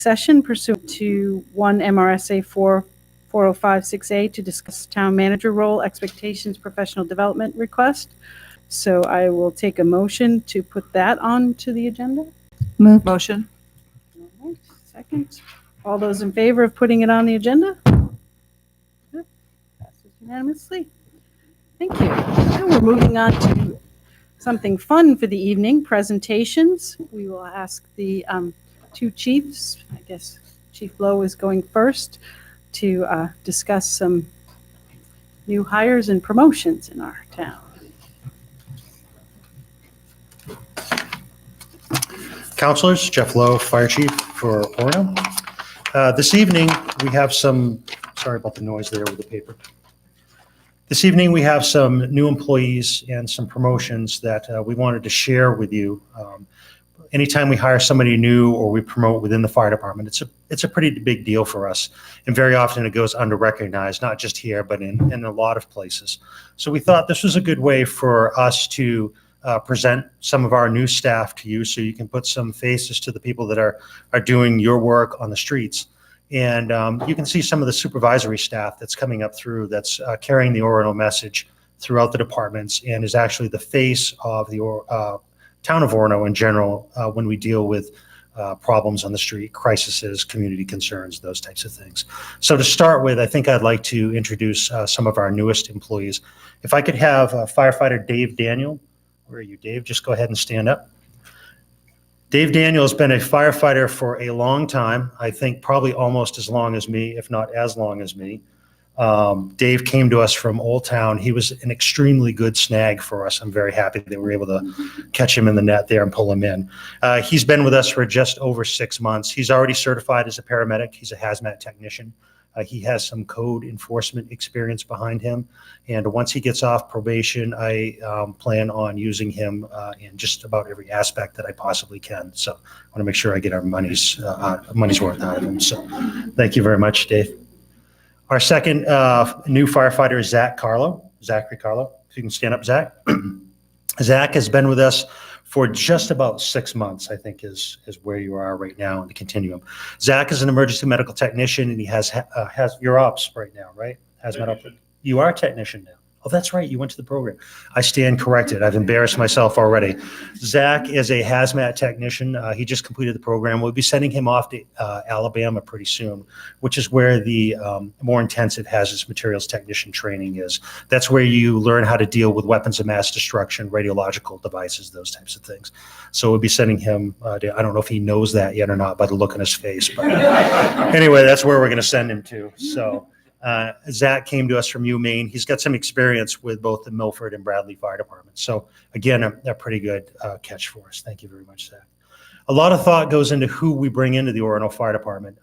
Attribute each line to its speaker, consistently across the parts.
Speaker 1: session pursuant to 1 MRSA 4056A to discuss town manager role, expectations, professional development request. So I will take a motion to put that on to the agenda.
Speaker 2: Moved.
Speaker 3: Motion.
Speaker 1: All right, second. All those in favor of putting it on the agenda? Good. Passes unanimously. Thank you. Now we're moving on to something fun for the evening, presentations. We will ask the two chiefs, I guess Chief Lowe is going first, to discuss some new hires and promotions in our town.
Speaker 4: Councilors, Jeff Lowe, Fire Chief for Orono. This evening, we have some, sorry about the noise there with the paper. This evening, we have some new employees and some promotions that we wanted to share with you. Anytime we hire somebody new or we promote within the fire department, it's a pretty big deal for us. And very often it goes under-recognized, not just here, but in a lot of places. So we thought this was a good way for us to present some of our new staff to you so you can put some faces to the people that are doing your work on the streets. And you can see some of the supervisory staff that's coming up through that's carrying the Orono message throughout the departments and is actually the face of the town of Orono in general when we deal with problems on the street, crises, community concerns, those types of things. So to start with, I think I'd like to introduce some of our newest employees. If I could have firefighter Dave Daniel. Where are you, Dave? Just go ahead and stand up. Dave Daniel has been a firefighter for a long time. I think probably almost as long as me, if not as long as me. Dave came to us from Old Town. He was an extremely good snag for us. I'm very happy that we were able to catch him in the net there and pull him in. He's been with us for just over 6 months. He's already certified as a paramedic. He's a hazmat technician. He has some code enforcement experience behind him. And once he gets off probation, I plan on using him in just about every aspect that I possibly can. So I want to make sure I get our money's worth out of him. So thank you very much, Dave. Our second new firefighter is Zachary Carlo. If you can stand up, Zach. Zach has been with us for just about 6 months, I think is where you are right now in the continuum. Zach is an emergency medical technician, and he has your ops right now, right? Hazmat op. You are a technician now. Oh, that's right. You went to the program. I stand corrected. I've embarrassed myself already. Zach is a hazmat technician. He just completed the program. We'll be sending him off to Alabama pretty soon, which is where the more intensive hazardous materials technician training is. That's where you learn how to deal with weapons of mass destruction, radiological devices, those types of things. So we'll be sending him, I don't know if he knows that yet or not by the look on his face, but anyway, that's where we're going to send him to. So. Zach came to us from UMaine. He's got some experience with both the Milford and Bradley Fire Departments. So again, a pretty good catch for us. Thank you very much, Zach. A lot of thought goes into who we bring into the Orono Fire Department.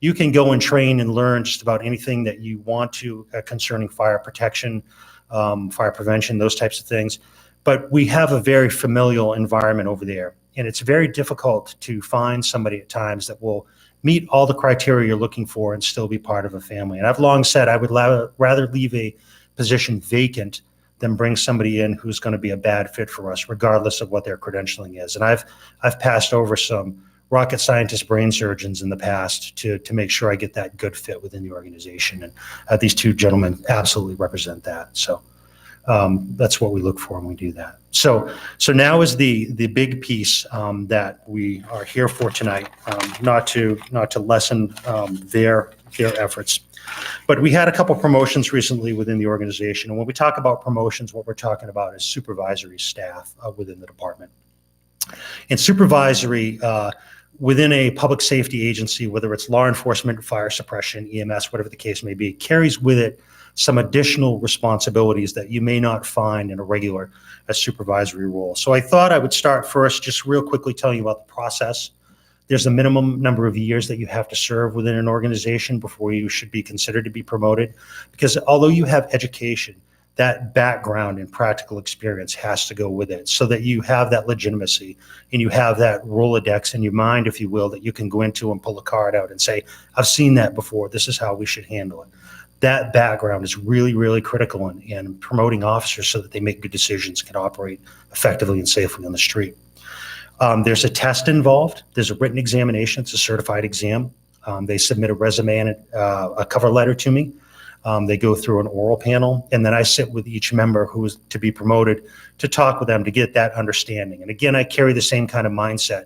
Speaker 4: You can go and train and learn just about anything that you want to concerning fire protection, fire prevention, those types of things. But we have a very familial environment over there. And it's very difficult to find somebody at times that will meet all the criteria you're looking for and still be part of a family. And I've long said I would rather leave a position vacant than bring somebody in who's going to be a bad fit for us, regardless of what their credentialing is. And I've passed over some rocket scientist brain surgeons in the past to make sure I get that good fit within the organization. And these two gentlemen absolutely represent that. So that's what we look for when we do that. So now is the big piece that we are here for tonight, not to lessen their efforts. But we had a couple promotions recently within the organization. And when we talk about promotions, what we're talking about is supervisory staff within the department. And supervisory within a public safety agency, whether it's law enforcement, fire suppression, EMS, whatever the case may be, carries with it some additional responsibilities that you may not find in a regular supervisory role. So I thought I would start first just real quickly telling you about the process. There's a minimum number of years that you have to serve within an organization before you should be considered to be promoted. Because although you have education, that background and practical experience has to go with it so that you have that legitimacy and you have that Rolodex in your mind, if you will, that you can go into and pull a card out and say, I've seen that before. This is how we should handle it. That background is really, really critical in promoting officers so that they make good decisions, can operate effectively and safely on the street. There's a test involved. There's a written examination. It's a certified exam. They submit a resume and a cover letter to me. They go through an oral panel, and then I sit with each member who is to be promoted to talk with them to get that understanding. And again, I carry the same kind of mindset.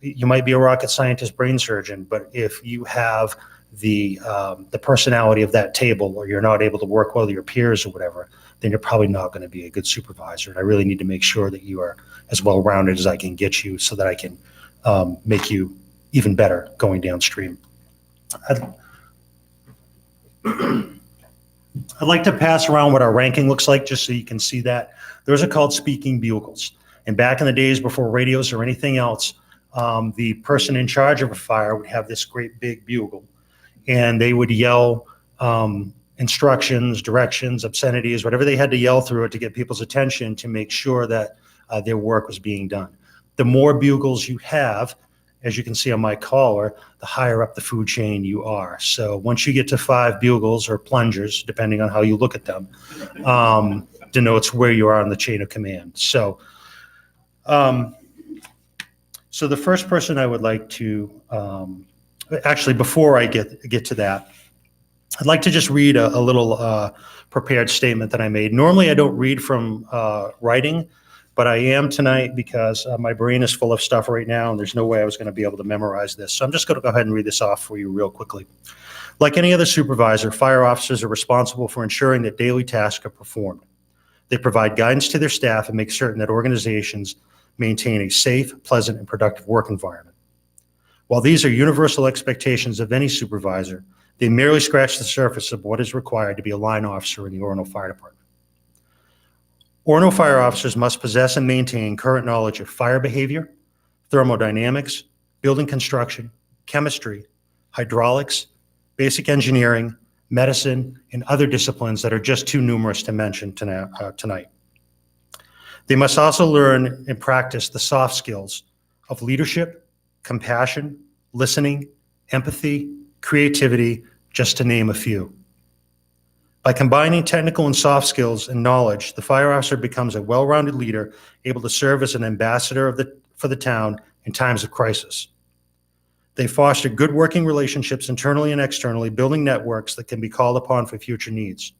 Speaker 4: You might be a rocket scientist, brain surgeon, but if you have the personality of that table, or you're not able to work well with your peers or whatever, then you're probably not going to be a good supervisor. And I really need to make sure that you are as well-rounded as I can get you, so that I can make you even better going downstream. I'd like to pass around what our ranking looks like, just so you can see that. Those are called speaking bugles. And back in the days before radios or anything else, the person in charge of a fire would have this great big bugle, and they would yell instructions, directions, obscenities, whatever they had to yell through it to get people's attention to make sure that their work was being done. The more bugles you have, as you can see on my collar, the higher up the food chain you are. So once you get to 5 bugles or plungers, depending on how you look at them, denotes where you are on the chain of command. So, so the first person I would like to, actually, before I get to that, I'd like to just read a little prepared statement that I made. Normally, I don't read from writing, but I am tonight because my brain is full of stuff right now, and there's no way I was going to be able to memorize this. So I'm just going to go ahead and read this off for you real quickly. Like any other supervisor, fire officers are responsible for ensuring that daily tasks are performed. They provide guidance to their staff and make certain that organizations maintain a safe, pleasant, and productive work environment. While these are universal expectations of any supervisor, they merely scratch the surface of what is required to be a line officer in the Orono Fire Department. Orono fire officers must possess and maintain current knowledge of fire behavior, thermodynamics, building construction, chemistry, hydraulics, basic engineering, medicine, and other disciplines that are just too numerous to mention tonight. They must also learn and practice the soft skills of leadership, compassion, listening, empathy, creativity, just to name a few. By combining technical and soft skills and knowledge, the fire officer becomes a well-rounded leader, able to serve as an ambassador for the town in times of crisis. They foster good working relationships internally and externally, building networks that can be called upon for future needs.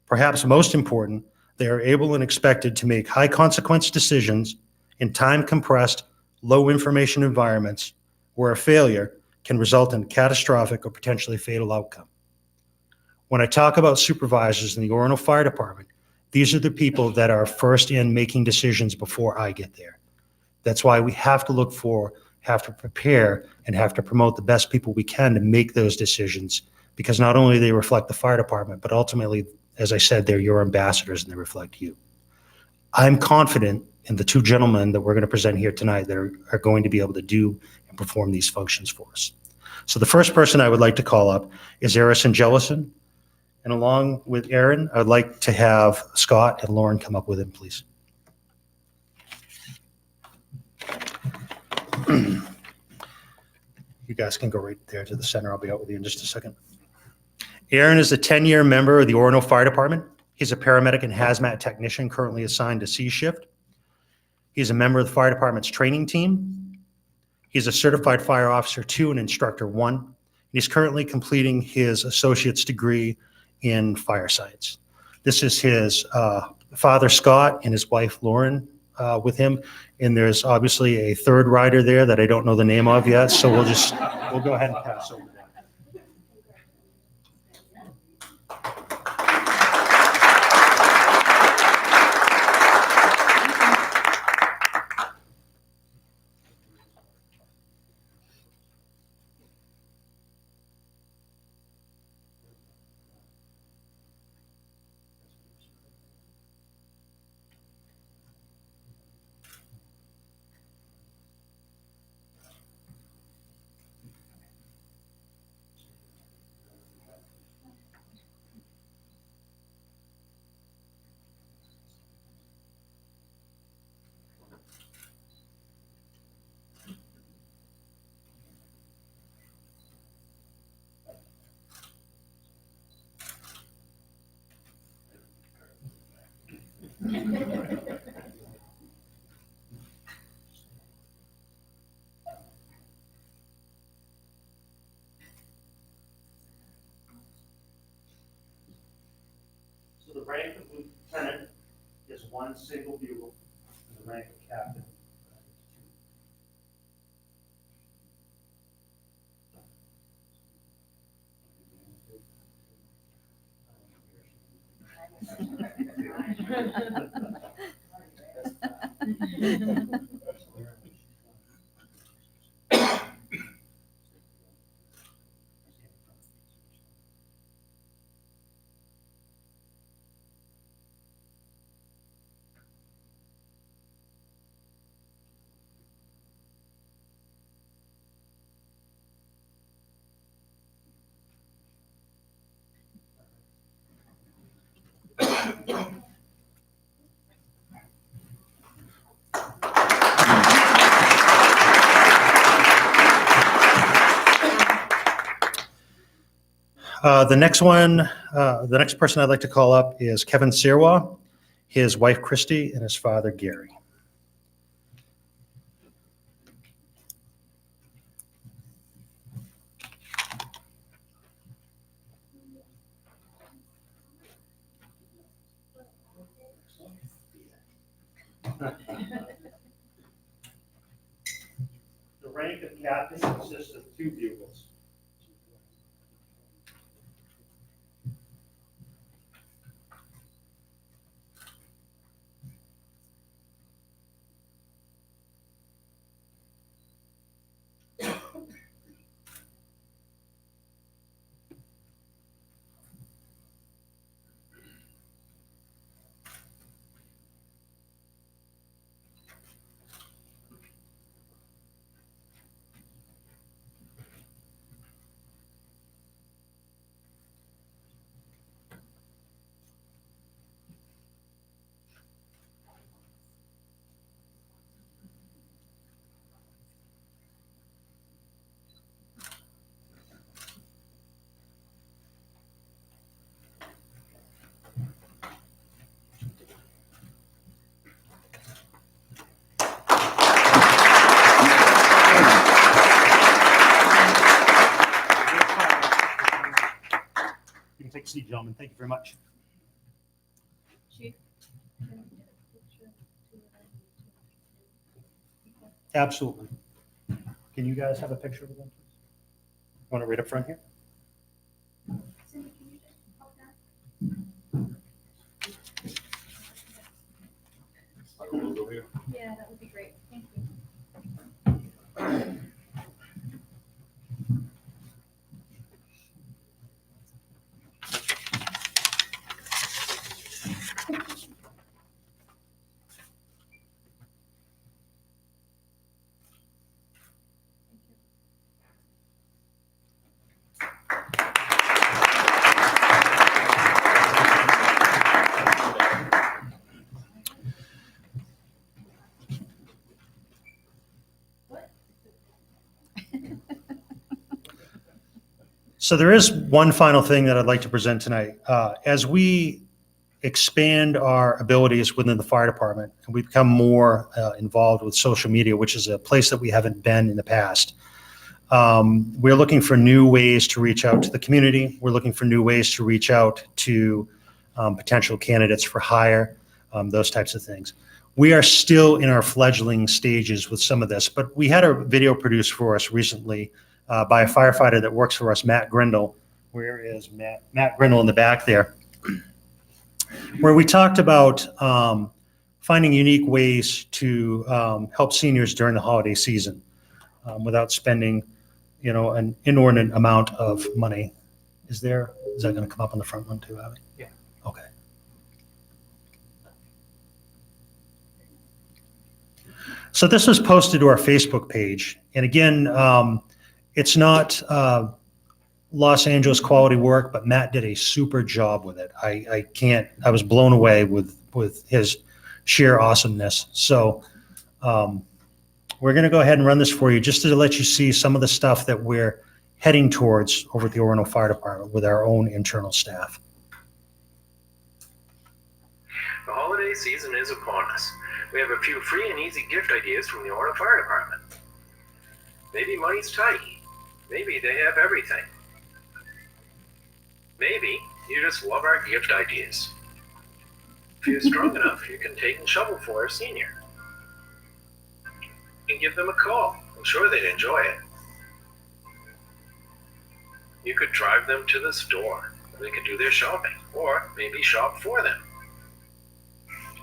Speaker 4: Perhaps most important, they are able and expected to make high-consequence decisions in time-compressed, low-information environments where a failure can result in a catastrophic or potentially fatal outcome. When I talk about supervisors in the Orono Fire Department, these are the people that are first in making decisions before I get there. That's why we have to look for, have to prepare, and have to promote the best people we can to make those decisions, because not only they reflect the fire department, but ultimately, as I said, they're your ambassadors and they reflect you. I'm confident in the 2 gentlemen that we're going to present here tonight that are going to be able to do and perform these functions for us. So the first person I would like to call up is Eris and Jellison. And along with Aaron, I'd like to have Scott and Lauren come up with him, please. You guys can go right there to the center. I'll be out with you in just a second. Aaron is a 10-year member of the Orono Fire Department. He's a paramedic and hazmat technician currently assigned to C shift. He's a member of the fire department's training team. He's a certified fire officer 2 and instructor 1. And he's currently completing his associate's degree in fire science. This is his father, Scott, and his wife, Lauren, with him. And there's obviously a third rider there that I don't know the name of yet, so we'll go ahead and pass over that. the rank of lieutenant is one single bugle, and the rank of captain. The next person I'd like to call up is Kevin Sirwa, his wife Christy, and his father Gary. The rank of captain consists of 2 bugles. You can take a seat, gentlemen. Thank you very much. Absolutely. Can you guys have a picture of them? Want it right up front here?
Speaker 2: Yeah, that would be great. Thank you.
Speaker 4: So there is one final thing that I'd like to present tonight. As we expand our abilities within the fire department and we become more involved with social media, which is a place that we haven't been in the past, we're looking for new ways to reach out to the community. We're looking for new ways to reach out to potential candidates for hire, those types of things. We are still in our fledgling stages with some of this, but we had a video produced for us recently by a firefighter that works for us, Matt Grindle. Where is Matt? Matt Grindle in the back there, where we talked about finding unique ways to help seniors during the holiday season without spending, an inordinate amount of money. Is that going to come up on the front one too, Abby?
Speaker 3: Yeah.
Speaker 4: Okay. So this was posted to our Facebook page. And again, it's not Los Angeles quality work, but Matt did a super job with it. I was blown away with his sheer awesomeness. So we're going to go ahead and run this for you just to let you see some of the stuff that we're heading towards over at the Orono Fire Department with our own internal staff.
Speaker 5: The holiday season is upon us. We have a few free and easy gift ideas from the Orono Fire Department. Maybe money's tight. Maybe they have everything. Maybe you just love our gift ideas. If you're strong enough, you can take and shovel for a senior. And give them a call. I'm sure they'd enjoy it. You could drive them to the store. They could do their shopping, or maybe shop for them.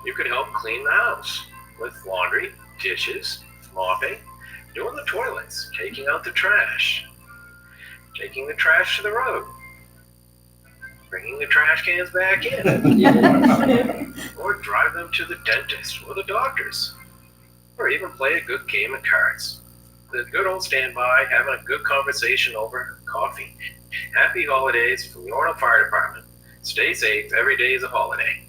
Speaker 5: You could help clean the house with laundry, dishes, mopping, doing the toilets, taking out the trash, taking the trash to the road, bringing the trash cans back in, or drive them to the dentist or the doctors, or even play a good game of cards. The good old standby, having a good conversation over coffee. Happy holidays from the Orono Fire Department. Stay safe. Every day is a holiday.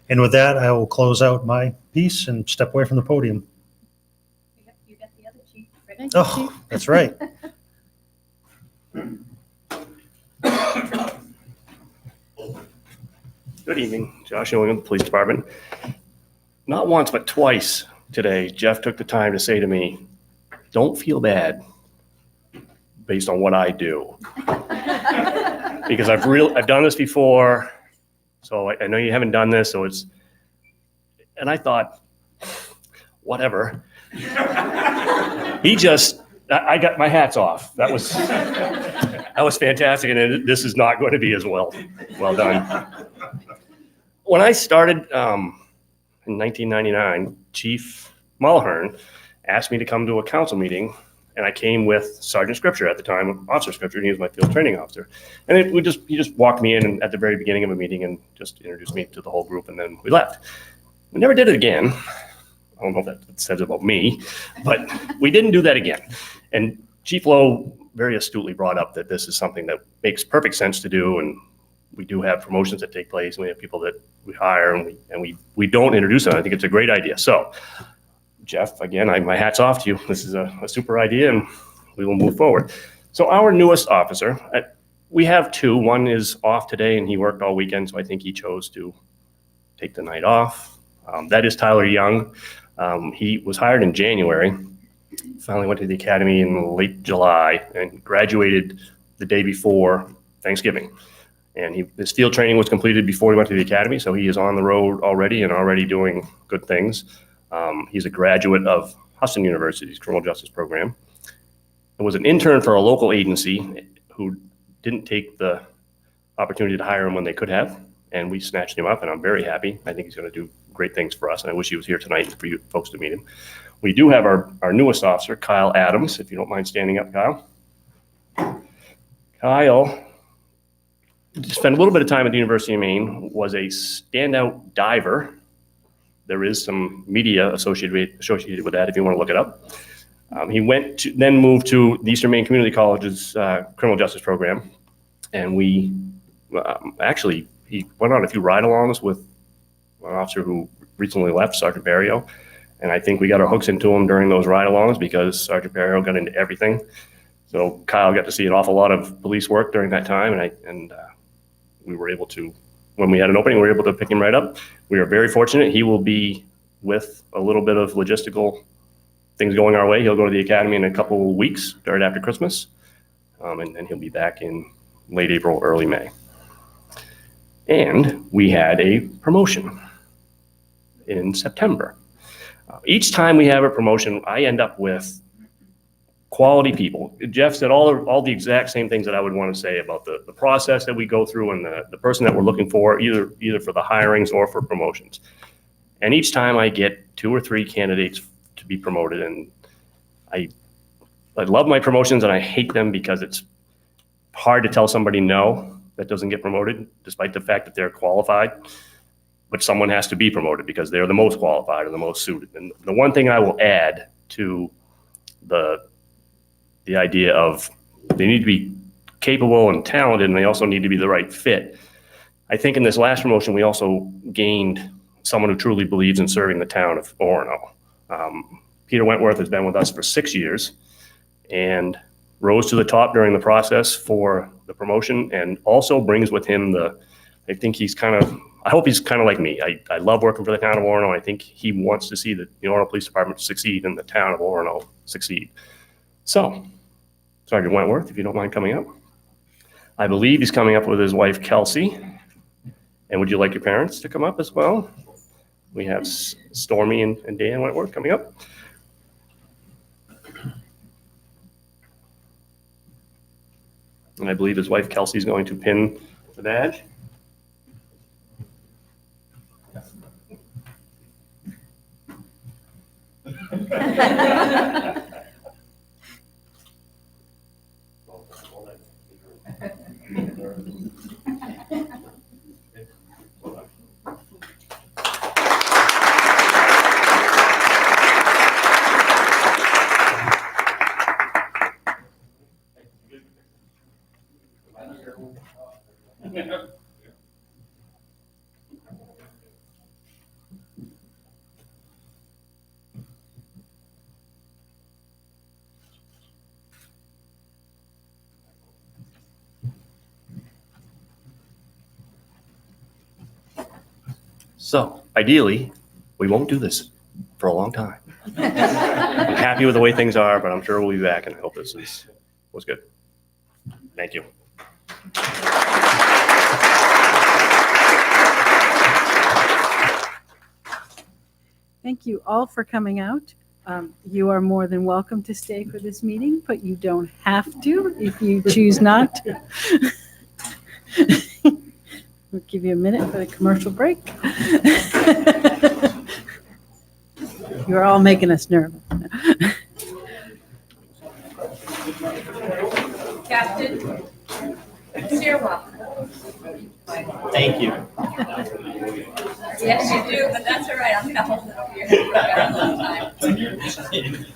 Speaker 4: And with that, I will close out my piece and step away from the podium.
Speaker 2: You got the other chief.
Speaker 1: Thank you, Chief.
Speaker 4: Oh, that's right.
Speaker 3: Good evening, Josh Ewing, Police Department. Not once, but twice today, Jeff took the time to say to me, don't feel bad based on what I do. Because I've done this before, so I know you haven't done this, so it's, and I thought, whatever. I got my hats off. That was fantastic, and this is not going to be as well done. When I started in 1999, Chief Mulhern asked me to come to a council meeting, and I came with Sergeant Scripture at the time, Officer Scripture, and he was my field training officer. And he just walked me in at the very beginning of a meeting and just introduced me to the whole group, and then we left. We never did it again. I don't know if that says about me, but we didn't do that again. And Chief Lowe very astutely brought up that this is something that makes perfect sense to do, and we do have promotions that take place, and we have people that we hire, and we don't introduce them. I think it's a great idea. So, Jeff, again, my hat's off to you. This is a super idea, and we will move forward. So our newest officer, we have two. One is off today, and he worked all weekend, so I think he chose to take the night off. That is Tyler Young. He was hired in January, finally went to the academy in late July, and graduated the day before Thanksgiving. And his field training was completed before he went to the academy, so he is on the road already and already doing good things. He's a graduate of Hudson University's criminal justice program. It was an intern for a local agency who didn't take the opportunity to hire him when they could have, and we snatched him up, and I'm very happy. I think he's going to do great things for us, and I wish he was here tonight for you folks to meet him. We do have our newest officer, Kyle Adams, if you don't mind standing up, Kyle. Kyle spent a little bit of time at the University of Maine, was a standout diver. There is some media associated with that if you want to look it up. He then moved to the Eastern Maine Community College's criminal justice program, and he went on a few ride-alongs with an officer who recently left, Sergeant Barrio, and I think we got our hooks into him during those ride-alongs because Sergeant Barrio got into everything. So Kyle got to see an awful lot of police work during that time, and we were able to, when we had an opening, we were able to pick him right up. We are very fortunate. He will be, with a little bit of logistical things going our way, he'll go to the academy in a couple of weeks, right after Christmas, and then he'll be back in late April, early May. And we had a promotion in September. Each time we have a promotion, I end up with quality people. Jeff said all the exact same things that I would want to say about the process that we go through and the person that we're looking for, either for the hirings or for promotions. And each time I get 2 or 3 candidates to be promoted, and I love my promotions and I hate them because it's hard to tell somebody no that doesn't get promoted, despite the fact that they're qualified. But someone has to be promoted because they're the most qualified or the most suited. And the one thing I will add to the idea of they need to be capable and talented, and they also need to be the right fit. I think in this last promotion, we also gained someone who truly believes in serving the town of Orono. Peter Wentworth has been with us for 6 years and rose to the top during the process for the promotion, and also brings with him I hope he's kind of like me. I love working for the town of Orono. I think he wants to see the Orono Police Department succeed and the town of Orono succeed. So Sergeant Wentworth, if you don't mind coming up. I believe he's coming up with his wife, Kelsey. And would you like your parents to come up as well? We have Stormy and Dan Wentworth coming up. And I believe his wife, Kelsey, is going to pin the badge. So ideally, we won't do this for a long time. I'm happy with the way things are, but I'm sure we'll be back, and I hope this was good. Thank you.
Speaker 1: Thank you all for coming out. You are more than welcome to stay for this meeting, but you don't have to if you choose not to. We'll give you a minute for the commercial break. You're all making us nervous.
Speaker 2: Captain, you're welcome.
Speaker 6: Thank you.
Speaker 2: Yes, you do, but that's all right. I'm gonna hold it over your head for a very long time.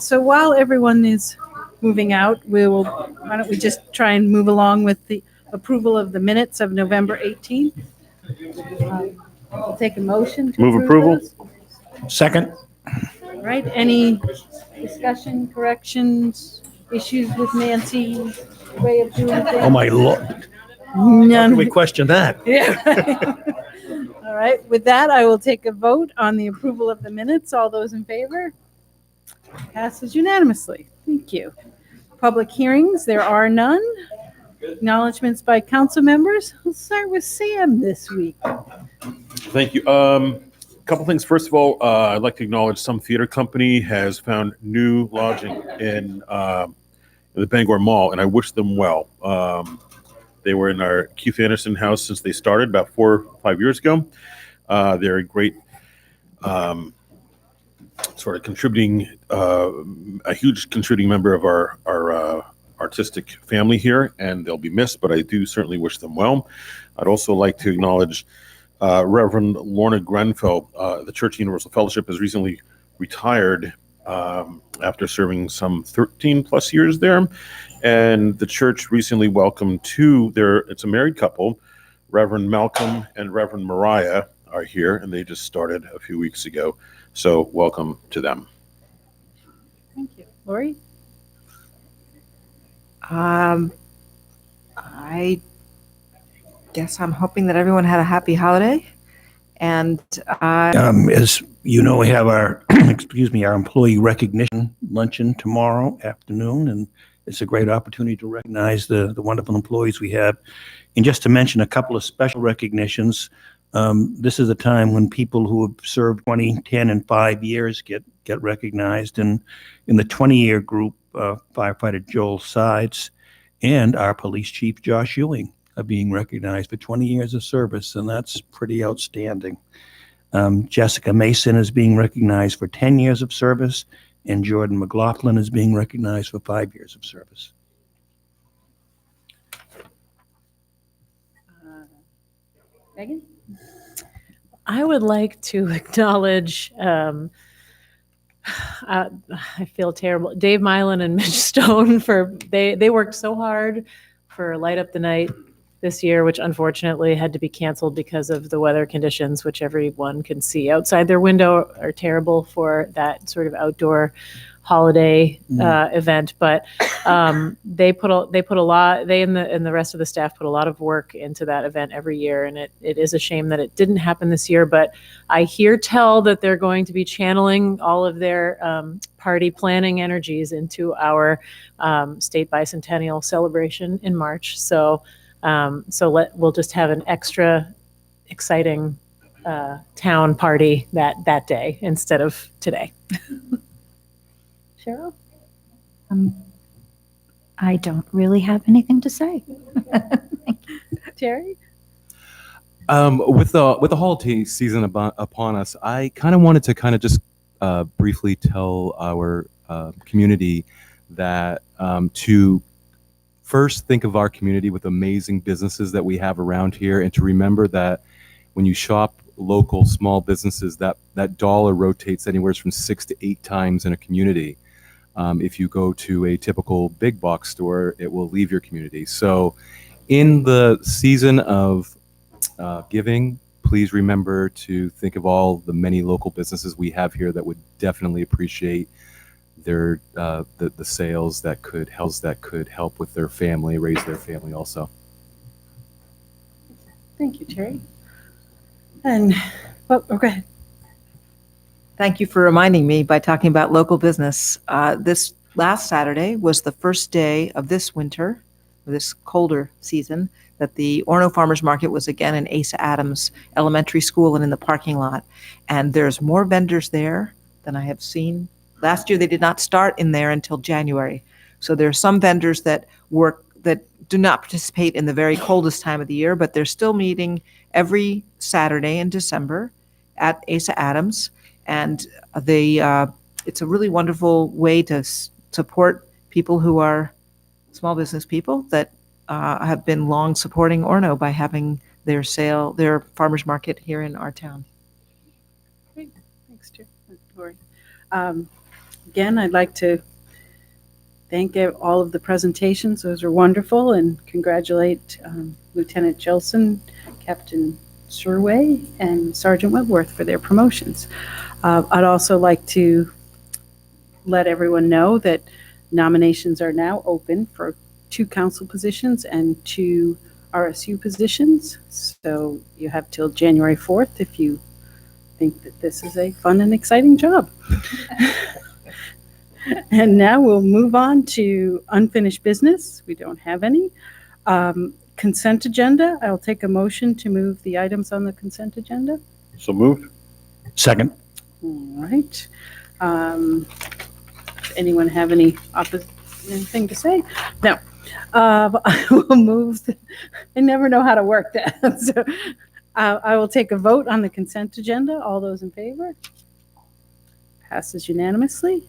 Speaker 1: So while everyone is moving out, why don't we just try and move along with the approval of the minutes of November 18th? I'll take a motion to
Speaker 3: Move
Speaker 1: approve
Speaker 3: approval.
Speaker 1: those.
Speaker 4: Second?
Speaker 1: All right, any discussion, corrections, issues with Nancy's way of doing things?
Speaker 7: Oh, my Lord. How
Speaker 1: None.
Speaker 7: can we question that?
Speaker 1: Yeah. Right. All right, with that, I will take a vote on the approval of the minutes. All those in favor? Passes unanimously. Thank you. Public hearings, there are none. Acknowledgements by council members. We'll start with Sam this week.
Speaker 7: Thank you. A couple things. First of all, I'd like to acknowledge some theater company has found new lodging in the Bangor Mall, and I wish them well. They were in our Keith Anderson house since they started about 4 or 5 years ago. They're a great sort of contributing, a huge contributing member of our artistic family here, and they'll be missed, but I do certainly wish them well. I'd also like to acknowledge Reverend Lorna Grenfell. The Church Universal Fellowship has recently retired after serving some 13 plus years there. And the church recently welcomed it's a married couple, Reverend Malcolm and Reverend Mariah are here, and they just started a few weeks ago. So welcome to them.
Speaker 1: Thank you. Lori?
Speaker 8: I guess I'm hoping that everyone had a happy holiday. And
Speaker 6: As you know, we have our, our employee recognition luncheon tomorrow afternoon, and it's a great opportunity to recognize the wonderful employees we have. And just to mention a couple of special recognitions, this is a time when people who have served 20, 10, and 5 years get recognized. And in the 20-year group, firefighter Joel Sides and our police chief Josh Ewing are being recognized for 20 years of service, and that's pretty outstanding. Jessica Mason is being recognized for 10 years of service, and Jordan McLaughlin is being recognized for 5 years of service.
Speaker 1: Megan?
Speaker 9: I would like to acknowledge, I feel terrible, Dave Mylan and Mitch Stone they worked so hard for Light Up the Night this year, which unfortunately had to be canceled because of the weather conditions, which everyone can see outside their window are terrible for that sort of outdoor holiday event, but they put a lot. They and the rest of the staff put a lot of work into that event every year, and it is a shame that it didn't happen this year. But I hear tell that they're going to be channeling all of their party planning energies into our state bicentennial celebration in March. So we'll just have an extra exciting town party that day instead of today. Cheryl?
Speaker 10: I don't really have anything to say.
Speaker 9: Terry?
Speaker 11: With the holiday season upon us, I kind of wanted to just briefly tell our community that to first think of our community with amazing businesses that we have around here, and to remember that when you shop local small businesses, that dollar rotates anywhere from 6 to 8 times in a community. If you go to a typical big box store, it will leave your community. So in the season of giving, please remember to think of all the many local businesses we have here that would definitely appreciate their the sales that could help with their family, raise their family also.
Speaker 1: Thank you, Terry. And, well, go ahead.
Speaker 8: Thank you for reminding me by talking about local business. This last Saturday was the first day of this winter, this colder season, that the Orono Farmers Market was again in Asa Adams Elementary School and in the parking lot. And there's more vendors there than I have seen. Last year, they did not start in there until January. So there are some vendors that do not participate in the very coldest time of the year, but they're still meeting every Saturday in December at Asa Adams. And it's a really wonderful way to support people who are small business people that have been long supporting Orono by having their farmers market here in our town.
Speaker 1: Great. Thanks, Lori. Again, I'd like to thank all of the presentations. Those are wonderful, and congratulate Lieutenant Jelson, Captain Surway, and Sergeant Webworth for their promotions. I'd also like to let everyone know that nominations are now open for 2 council positions and 2 RSU positions. So you have till January 4th if you think that this is a fun and exciting job. And now we'll move on to unfinished business. We don't have any. Consent agenda. I'll take a motion to move the items on the consent agenda.
Speaker 7: So moved.
Speaker 6: Second.
Speaker 1: All right. Anyone have anything to say? No. I will move. I never know how to work that. So I will take a vote on the consent agenda. All those in favor? Passes unanimously.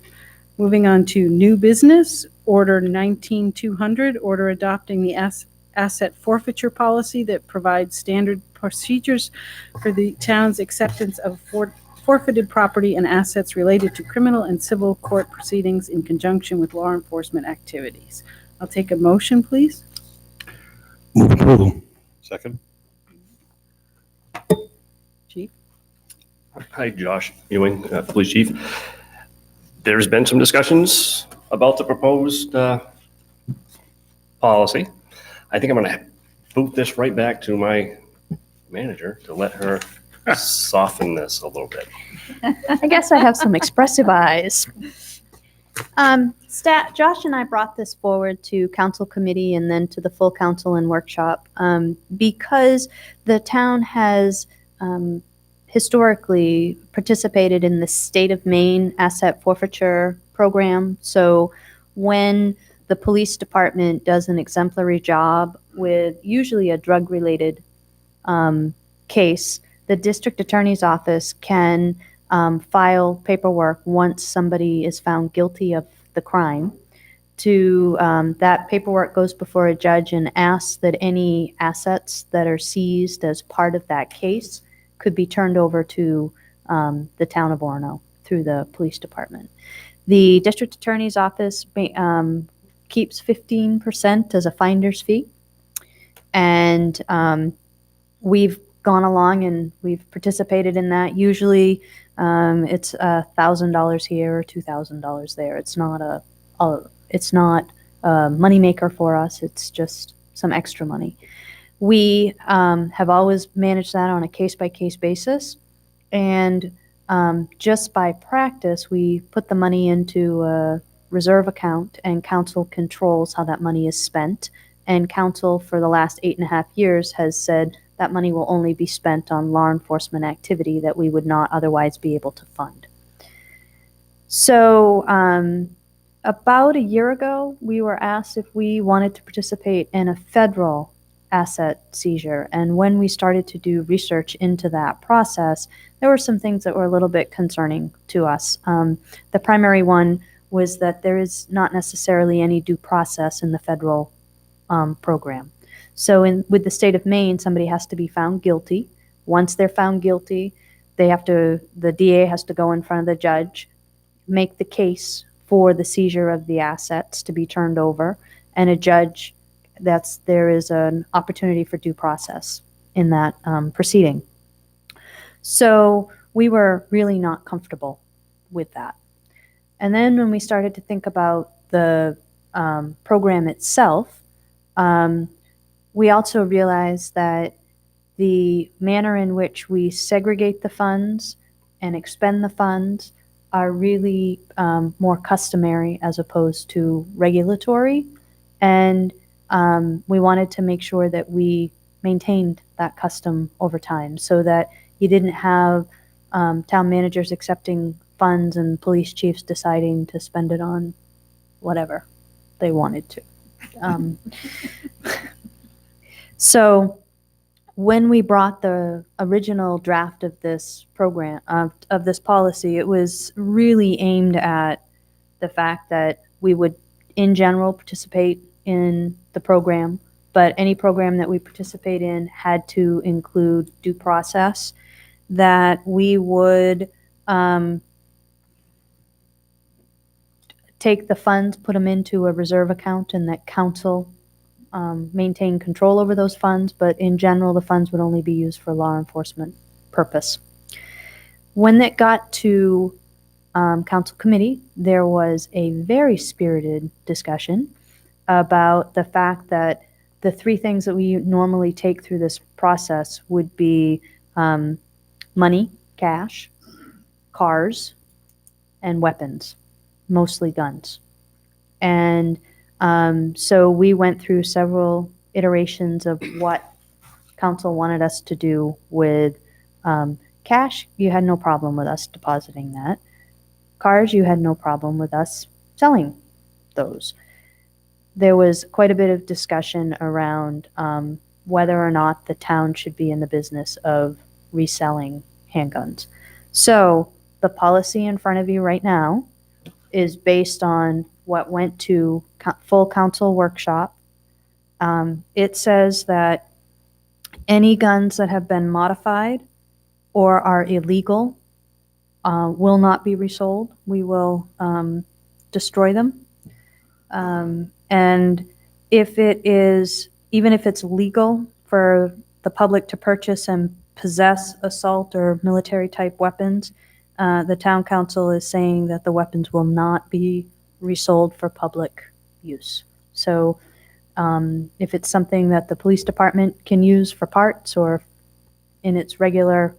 Speaker 1: Moving on to new business, Order 19200, order adopting the asset forfeiture policy that provides standard procedures for the town's acceptance of forfeited property and assets related to criminal and civil court proceedings in conjunction with law enforcement activities. I'll take a motion, please.
Speaker 6: Move approval.
Speaker 7: Second.
Speaker 1: Chief?
Speaker 3: Hi, Josh Ewing, Police Chief. There's been some discussions about the proposed policy. I think I'm going to boot this right back to my manager to let her soften this a little bit.
Speaker 10: I guess I have some expressive eyes. Josh and I brought this forward to council committee and then to the full council and workshop because the town has historically participated in the state of Maine asset forfeiture program. So when the police department does an exemplary job with usually a drug-related case, the district attorney's office can file paperwork once somebody is found guilty of the crime. That paperwork goes before a judge and asks that any assets that are seized as part of that case could be turned over to the town of Orono through the police department. The district attorney's office keeps 15% as a finder's fee. And we've gone along and we've participated in that. Usually it's $1,000 here or $2,000 there. It's not it's not a moneymaker for us. It's just some extra money. We have always managed that on a case-by-case basis, and just by practice, we put the money into a reserve account, and council controls how that money is spent. And council, for the last 8.5 years, has said that money will only be spent on law enforcement activity that we would not otherwise be able to fund. So about a year ago, we were asked if we wanted to participate in a federal asset seizure. And when we started to do research into that process, there were some things that were a little bit concerning to us. The primary one was that there is not necessarily any due process in the federal program. So with the state of Maine, somebody has to be found guilty. Once they're found guilty, the DA has to go in front of the judge, make the case for the seizure of the assets to be turned over, and a judge, there is an opportunity for due process in that proceeding. So we were really not comfortable with that. And then when we started to think about the program itself, we also realized that the manner in which we segregate the funds and expend the funds are really more customary as opposed to regulatory. And we wanted to make sure that we maintained that custom over time so that you didn't have town managers accepting funds and police chiefs deciding to spend it on whatever they wanted to. So when we brought the original draft of this program, of this policy, it was really aimed at the fact that we would, in general, participate in the program, but any program that we participate in had to include due process, that we would take the funds, put them into a reserve account, and that council maintain control over those funds, but in general, the funds would only be used for law enforcement purpose. When it got to council committee, there was a very spirited discussion about the fact that the three things that we normally take through this process would be money, cash, cars, and weapons, mostly guns. And so we went through several iterations of what council wanted us to do with cash. You had no problem with us depositing that. Cars, you had no problem with us selling those. There was quite a bit of discussion around whether or not the town should be in the business of reselling handguns. So the policy in front of you right now is based on what went to full council workshop. It says that any guns that have been modified or are illegal will not be resold. We will destroy them. And if it is, even if it's legal for the public to purchase and possess assault or military type weapons, the town council is saying that the weapons will not be resold for public use. So if it's something that the police department can use for parts or in its regular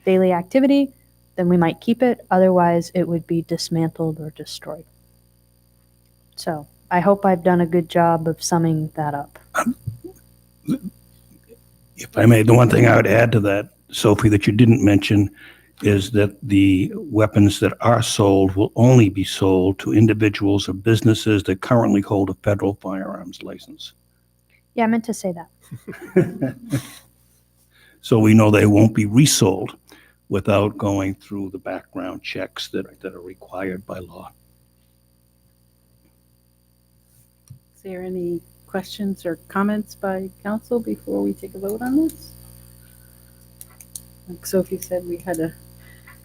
Speaker 10: daily activity, then we might keep it. Otherwise, it would be dismantled or destroyed. So I hope I've done a good job of summing that up.
Speaker 6: If I may, the one thing I would add to that, Sophie, that you didn't mention is that the weapons that are sold will only be sold to individuals or businesses that currently hold a federal firearms license.
Speaker 10: Yeah, I meant to say that.
Speaker 6: So we know they won't be resold without going through the background checks that are required by law.
Speaker 1: Is there any questions or comments by council before we take a vote on this? Like Sophie said, we had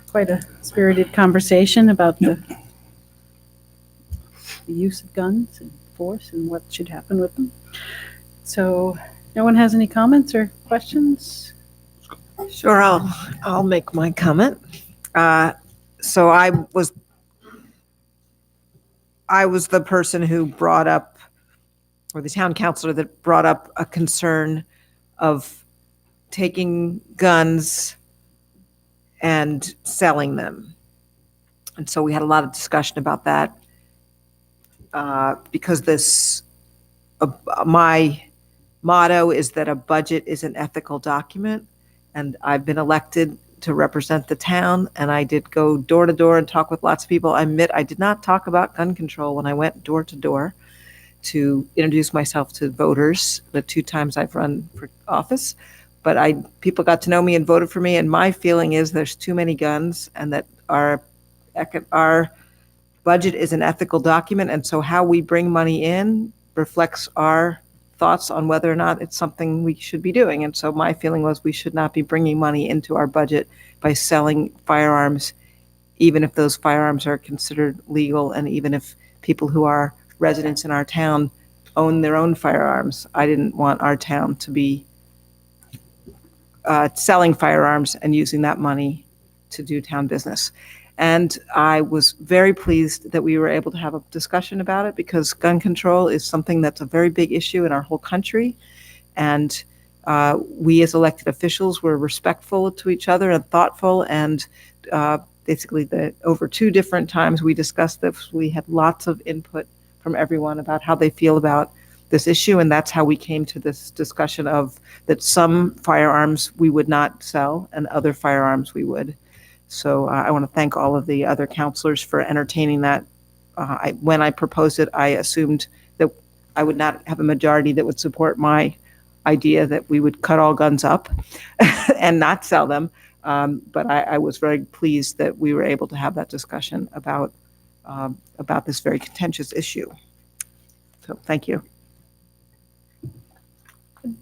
Speaker 1: quite a spirited conversation about the use of guns and force and what should happen with them. So no one has any comments or questions?
Speaker 8: Sure, I'll make my comment. So I was the person who brought up, or the town councilor that brought up a concern of taking guns and selling them. And so we had a lot of discussion about that because my motto is that a budget is an ethical document, and I've been elected to represent the town, and I did go door to door and talk with lots of people. I admit I did not talk about gun control when I went door to door to introduce myself to voters the 2 times I've run for office. But people got to know me and voted for me, and my feeling is there's too many guns, and that our budget is an ethical document, and so how we bring money in reflects our thoughts on whether or not it's something we should be doing. And so my feeling was we should not be bringing money into our budget by selling firearms, even if those firearms are considered legal, and even if people who are residents in our town own their own firearms. I didn't want our town to be selling firearms and using that money to do town business. And I was very pleased that we were able to have a discussion about it, because gun control is something that's a very big issue in our whole country. And we as elected officials were respectful to each other and thoughtful. And basically, over 2 different times we discussed this, we had lots of input from everyone about how they feel about this issue. And that's how we came to this discussion of that some firearms we would not sell and other firearms we would. So I want to thank all of the other counselors for entertaining that. When I proposed it, I assumed that I would not have a majority that would support my idea that we would cut all guns up and not sell them. But I was very pleased that we were able to have that discussion about this very contentious issue. So thank you.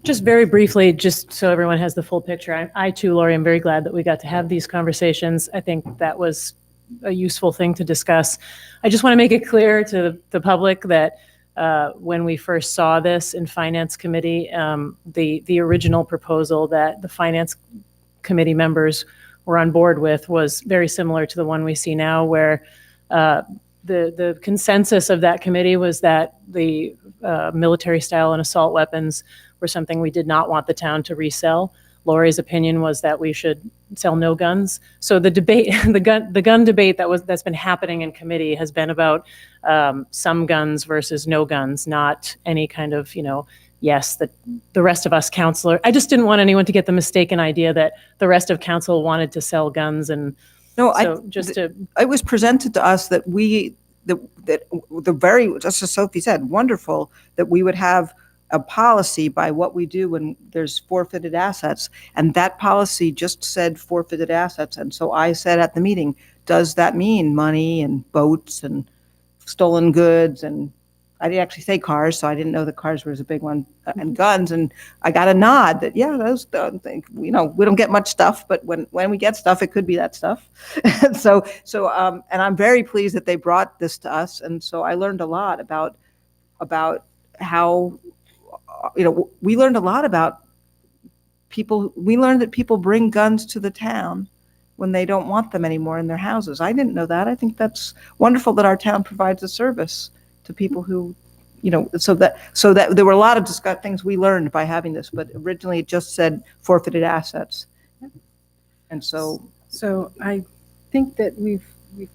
Speaker 9: Just very briefly, just so everyone has the full picture, I too, Lori, am very glad that we got to have these conversations. I think that was a useful thing to discuss. I just want to make it clear to the public that when we first saw this in Finance Committee, the original proposal that the Finance Committee members were on board with was very similar to the one we see now, where the consensus of that committee was that the military style and assault weapons were something we did not want the town to resell. Lori's opinion was that we should sell no guns. So the debate, the gun debate that's been happening in committee has been about some guns versus no guns, not any kind of, yes, the rest of us councilor. I just didn't want anyone to get the mistaken idea that the rest of council wanted to sell guns. And
Speaker 8: no,
Speaker 9: so
Speaker 8: it was presented to us that just as Sophie said, wonderful that we would have a policy by what we do when there's forfeited assets. And that policy just said forfeited assets. And so I said at the meeting, does that mean money and boats and stolen goods? And I didn't actually say cars, so I didn't know that cars was a big one, and guns. And I got a nod that, yeah, those, we don't get much stuff, but when we get stuff, it could be that stuff. And and I'm very pleased that they brought this to us. And so I learned a lot about how, we learned a lot about people. We learned that people bring guns to the town when they don't want them anymore in their houses. I didn't know that. I think that's wonderful that our town provides a service to people who, so that there were a lot of things we learned by having this, but originally it just said forfeited assets. And so
Speaker 1: I think that we've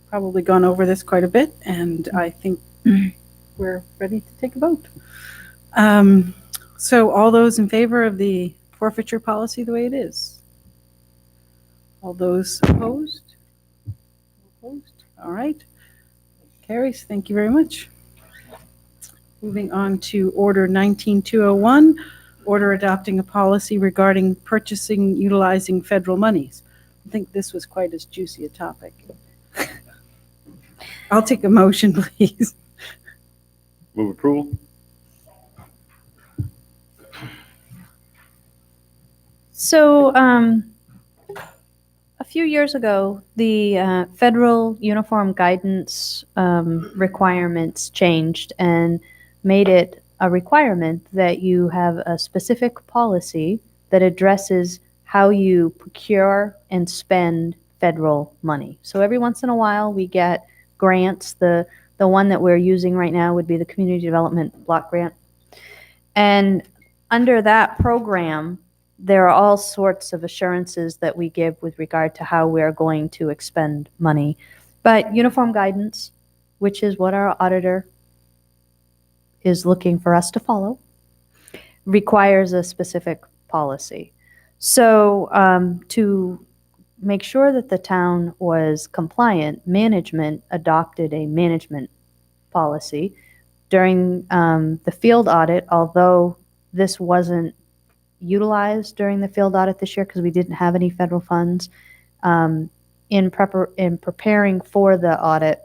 Speaker 1: probably gone over this quite a bit, and I think we're ready to take a vote. So all those in favor of the forfeiture policy the way it is? All those opposed? Opposed? All right. Carries. Thank you very much. Moving on to Order 19201, order adopting a policy regarding purchasing utilizing federal monies. I think this was quite as juicy a topic. I'll take a motion, please.
Speaker 7: Move approval.
Speaker 10: So a few years ago, the federal uniform guidance requirements changed and made it a requirement that you have a specific policy that addresses how you procure and spend federal money. So every once in a while, we get grants. The one that we're using right now would be the Community Development Block Grant. And under that program, there are all sorts of assurances that we give with regard to how we're going to expend money. But uniform guidance, which is what our auditor is looking for us to follow, requires a specific policy. So to make sure that the town was compliant, management adopted a management policy. During the field audit, although this wasn't utilized during the field audit this year because we didn't have any federal funds, in preparing for the audit,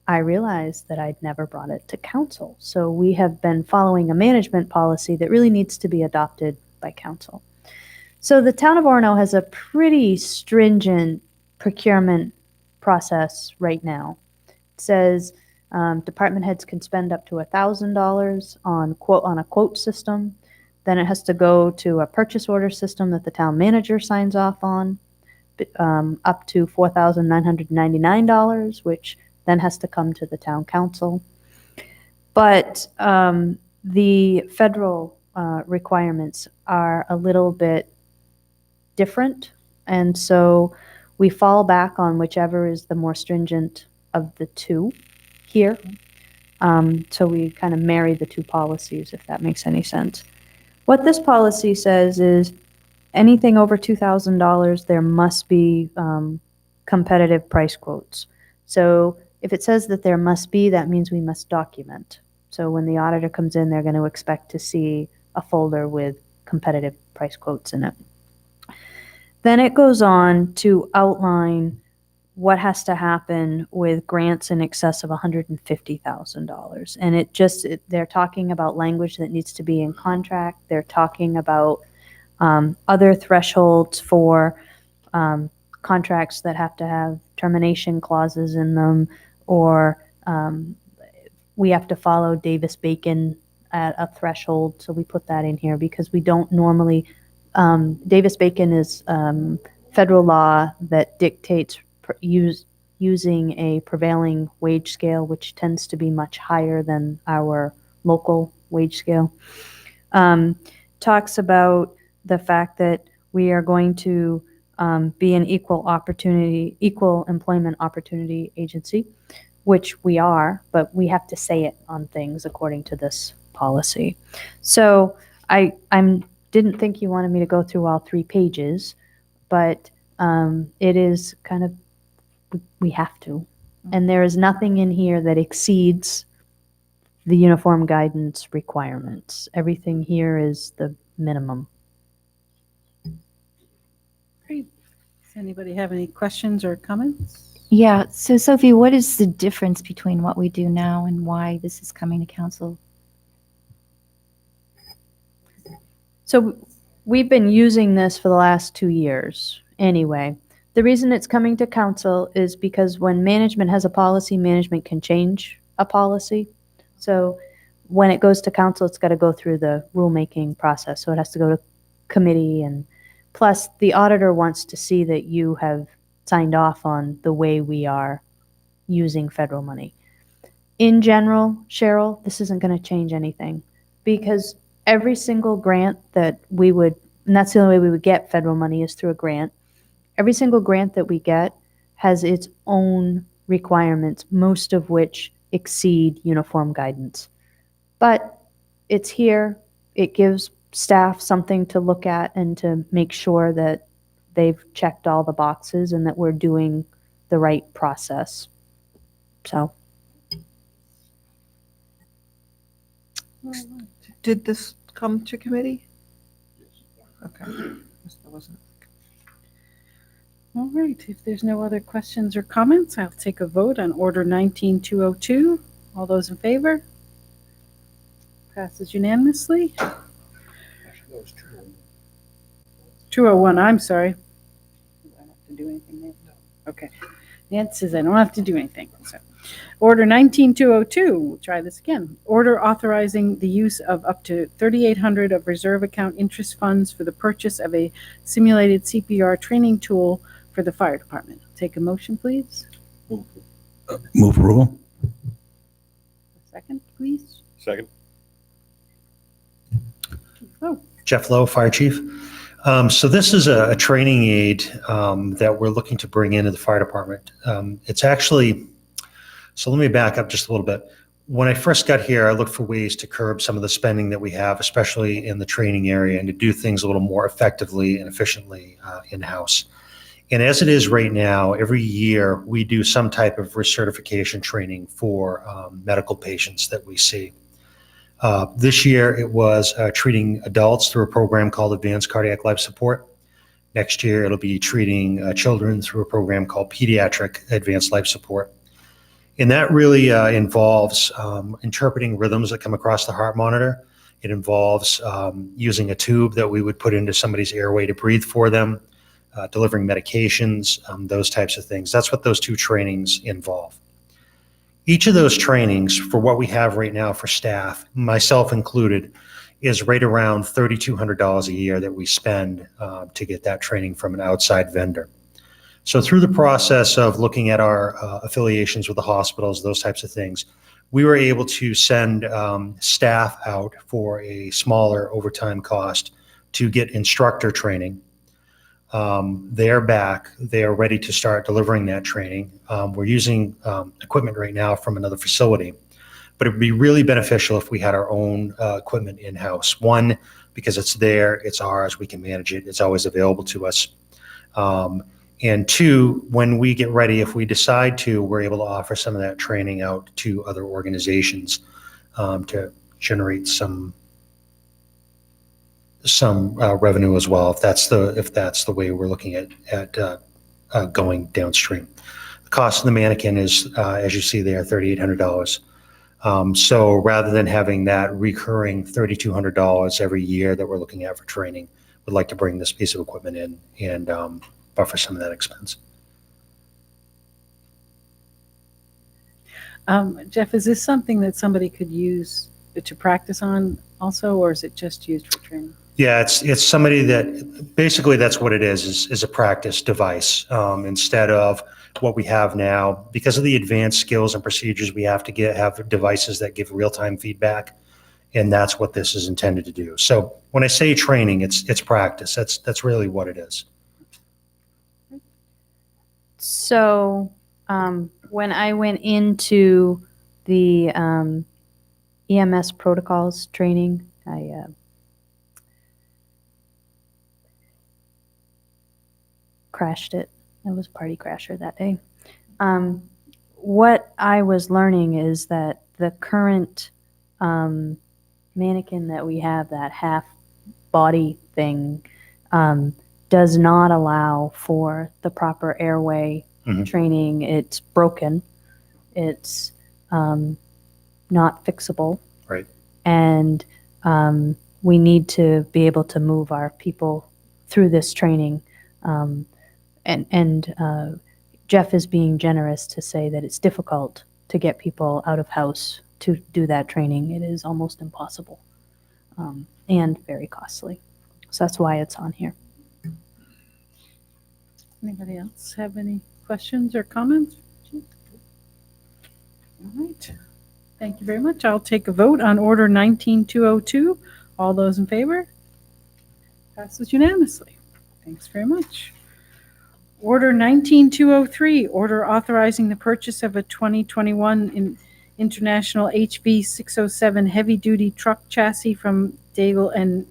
Speaker 10: I realized that I'd never brought it to council. So we have been following a management policy that really needs to be adopted by council. So the town of Orono has a pretty stringent procurement process right now. It says department heads can spend up to $1,000 on a quote system. Then it has to go to a purchase order system that the town manager signs off on, up to $4,999, which then has to come to the town council. But the federal requirements are a little bit different, and so we fall back on whichever is the more stringent of the two here. So we kind of marry the two policies, if that makes any sense. What this policy says is anything over $2,000, there must be competitive price quotes. So if it says that there must be, that means we must document. So when the auditor comes in, they're going to expect to see a folder with competitive price quotes in it. Then it goes on to outline what has to happen with grants in excess of $150,000. And they're talking about language that needs to be in contract. They're talking about other thresholds for contracts that have to have termination clauses in them, or we have to follow Davis-Bacon at a threshold. So we put that in here because we don't normally, Davis-Bacon is federal law that dictates using a prevailing wage scale, which tends to be much higher than our local wage scale. Talks about the fact that we are going to be an equal employment opportunity agency, which we are, but we have to say it on things according to this policy. So I didn't think you wanted me to go through all 3 pages, but it is kind of, we have to. And there is nothing in here that exceeds the uniform guidance requirements. Everything here is the minimum.
Speaker 1: Great. Does anybody have any questions or comments?
Speaker 12: Yeah. So Sophie, what is the difference between what we do now and why this is coming to council?
Speaker 10: So we've been using this for the last 2 years anyway. The reason it's coming to council is because when management has a policy, management can change a policy. So when it goes to council, it's got to go through the rulemaking process. So it has to go to committee, and plus the auditor wants to see that you have signed off on the way we are using federal money. In general, Cheryl, this isn't going to change anything because every single grant that we would, and that's the only way we would get federal money is through a grant. Every single grant that we get has its own requirements, most of which exceed uniform guidance. But it's here. It gives staff something to look at and to make sure that they've checked all the boxes and that we're doing the right process. So.
Speaker 8: Did this come to committee? Okay. That wasn't.
Speaker 1: All right, if there's no other questions or comments, I'll take a vote on Order 19202. All those in favor? Passes unanimously. 201, I'm sorry. Do I have to do anything there? Okay. Nancy says I don't have to do anything. So, Order 19202, we'll try this again. Order authorizing the use of up to $3,800 of reserve account interest funds for the purchase of a simulated CPR training tool for the fire department. Take a motion, please.
Speaker 6: Move approval.
Speaker 1: Second, please.
Speaker 7: Second.
Speaker 1: Oh,
Speaker 4: Jeff Lowe, Fire Chief. So this is a training aid that we're looking to bring into the fire department. It's actually, so let me back up just a little bit. When I first got here, I looked for ways to curb some of the spending that we have, especially in the training area, and to do things a little more effectively and efficiently in-house. And as it is right now, every year we do some type of recertification training for medical patients that we see. This year it was treating adults through a program called Advanced Cardiac Life Support. Next year it'll be treating children through a program called Pediatric Advanced Life Support. And that really involves interpreting rhythms that come across the heart monitor. It involves using a tube that we would put into somebody's airway to breathe for them, delivering medications, those types of things. That's what those two trainings involve. Each of those trainings, for what we have right now for staff, myself included, is right around $3,200 a year that we spend to get that training from an outside vendor. So through the process of looking at our affiliations with the hospitals, those types of things, we were able to send staff out for a smaller overtime cost to get instructor training. They're back. They are ready to start delivering that training. We're using equipment right now from another facility, but it would be really beneficial if we had our own equipment in-house. One, because it's there, it's ours, we can manage it, it's always available to us. And two, when we get ready, if we decide to, we're able to offer some of that training out to other organizations to generate some revenue as well, if that's the way we're looking at going downstream. The cost of the mannequin is, as you see there, $3,800. So rather than having that recurring $3,200 every year that we're looking at for training, we'd like to bring this piece of equipment in and buffer some of that expense.
Speaker 1: Jeff, is this something that somebody could use to practice on also, or is it just used for training?
Speaker 4: Yeah, it's somebody that basically that's what it is a practice device instead of what we have now. Because of the advanced skills and procedures, we have to have devices that give real-time feedback, and that's what this is intended to do. So when I say training, it's practice. That's really what it is.
Speaker 10: So when I went into the EMS protocols training, I crashed it. I was a party crasher that day. What I was learning is that the current mannequin that we have, that half body thing, does not allow for the proper airway training. It's broken. It's not fixable.
Speaker 4: Right.
Speaker 10: And we need to be able to move our people through this training. And Jeff is being generous to say that it's difficult to get people out of house to do that training. It is almost impossible and very costly. So that's why it's on here.
Speaker 1: Anybody else have any questions or comments? All right. Thank you very much. I'll take a vote on Order 19202. All those in favor? Passes unanimously. Thanks very much. Order 19203, order authorizing the purchase of a 2021 International HV 607 heavy-duty truck chassis from Daigle and